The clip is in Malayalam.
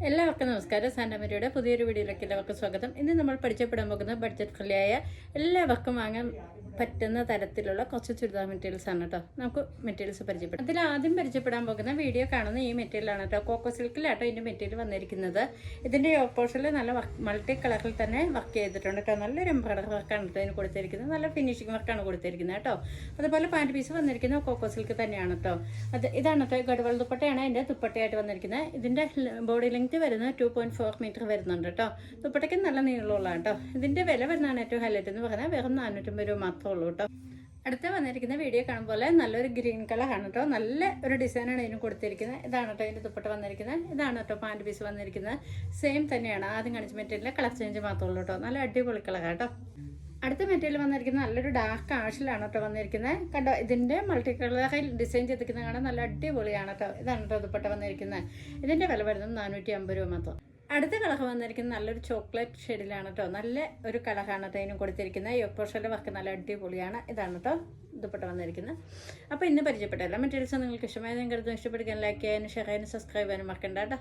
എല്ലാവർക്കും നമസ്കാരം. സാന്റമരിയുടെ പുതിയൊരു വീഡിയോയിലേക്ക് എല്ലാവർക്കും സ്വാഗതം. ഇന്ന് നമ്മൾ പരിചയപ്പെടാൻ പോകുന്ന ബഡ്ജറ്റ് ഫ്രണ്ട്ലിയായ എല്ലാവർക്കും വാങ്ങാൻ പറ്റുന്ന തരത്തിലുള്ള കുറച്ച് ചുരിദാർ മെറ്റീരിയൽസ് ആണ് കേട്ടോ. നമുക്ക് മെറ്റീരിയൽസ് പരിചയപ്പെടാം. അതിൽ ആദ്യം പരിചയപ്പെടാൻ പോകുന്ന വീഡിയോ കാണുന്ന ഈ മെറ്റീരിയലാണ് കേട്ടോ. കോക്കോ സിൽക്കിലാട്ടോ ഇതിൻ്റെ മെറ്റീരിയൽ വന്നിരിക്കുന്നത്. ഇതിൻ്റെ ഓപ്പോസിറ്റിൽ നല്ല മൾട്ടി കളറിൽ തന്നെ വർക്ക് ചെയ്തിട്ടുണ്ട് കേട്ടോ. നല്ലൊരു എംബ്രോയിഡറി വർക്കാണ് കേട്ടോ ഇതിന് കൊടുത്തിരിക്കുന്നത്. നല്ല ഫിനിഷിംഗ് വർക്കാണ് കൊടുത്തിരിക്കുന്നത് കേട്ടോ. അതുപോലെ പാൻറ് പീസ് വന്നിരിക്കുന്നത് കോക്കോ സിൽക്ക് തന്നെയാണ് കേട്ടോ. ഇതാണ് കേട്ടോ ഗഡ്വാൾ ദുപ്പട്ടയാണ് അതിൻ്റെ ദുപ്പട്ടയായിട്ട് വന്നിരിക്കുന്നത്. ഇതിൻ്റെ ബോഡി ലെങ്ത് വരുന്നത് 2.4 മീറ്റർ വരുന്നുണ്ട് കേട്ടോ. ദുപ്പട്ടയ്ക്ക് നല്ല നീളമുള്ള കേട്ടോ. ഇതിൻ്റെ വില വരുന്നതാണ് ഏറ്റവും ഹൈലൈറ്റ് എന്ന് പറഞ്ഞാൽ വെറും 450 രൂപ മാത്രമേ ഉള്ളൂ കേട്ടോ. അടുത്ത് വന്നിരിക്കുന്ന വീഡിയോ കാണുമ്പോൾ നല്ലൊരു ഗ്രീൻ കളറാണ് കേട്ടോ. നല്ല ഒരു ഡിസൈനാണ് ഇതിന് കൊടുത്തിരിക്കുന്നത്. ഇതാണ് കേട്ടോ ഇതിൻ്റെ ദുപ്പട്ട വന്നിരിക്കുന്നത്. ഇതാണ് കേട്ടോ പാൻറ് പീസ് വന്നിരിക്കുന്നത്. സെയിം തന്നെയാണ്. ആദ്യം കാണിച്ച മെറ്റീരിയൽ കളർ ചേഞ്ച് മാത്രമേ ഉള്ളൂ കേട്ടോ. നല്ല അടിപൊളി കളറാണ് കേട്ടോ. അടുത്ത മെറ്റീരിയൽ വന്നിരിക്കുന്നത് നല്ലൊരു ഡാർക്ക് ആഷിലാണ് കേട്ടോ വന്നിരിക്കുന്നത്. കണ്ടോ ഇതിൻ്റെ മൾട്ടി കളറിൽ ഡിസൈൻ ചെയ്തിരിക്കുന്നത് കാണാൻ നല്ല അടിപൊളിയാണ് കേട്ടോ. ഇതാണ് കേട്ടോ ദുപ്പട്ട വന്നിരിക്കുന്നത്. ഇതിൻ്റെ വില വരുന്നത് 450 രൂപ മാത്രം. അടുത്ത കളർ വന്നിരിക്കുന്നത് നല്ലൊരു ചോക്ലേറ്റ് ഷെയ്ഡിലാണ് കേട്ടോ. നല്ല ഒരു കളറാണ് കേട്ടോ ഇതിനും കൊടുത്തിരിക്കുന്നത്. യോപ്പോഷൻ്റെ വർക്ക് നല്ല അടിപൊളിയാണ്. ഇതാണ് കേട്ടോ ദുപ്പട്ട വന്നിരിക്കുന്നത്. അപ്പോൾ ഇന്ന് പരിചയപ്പെട്ട എല്ലാ മെറ്റീരിയൽസും നിങ്ങൾക്ക് ഇഷ്ടമായതെങ്കിൽ ഇഷ്ടപ്പെടുക്കാൻ ലൈക്ക് ചെയ്യാനും ഷെയർ ചെയ്യാനും സബ്സ്ക്രൈബ് ചെയ്യാനും മറക്കണ്ട കേട്ടോ.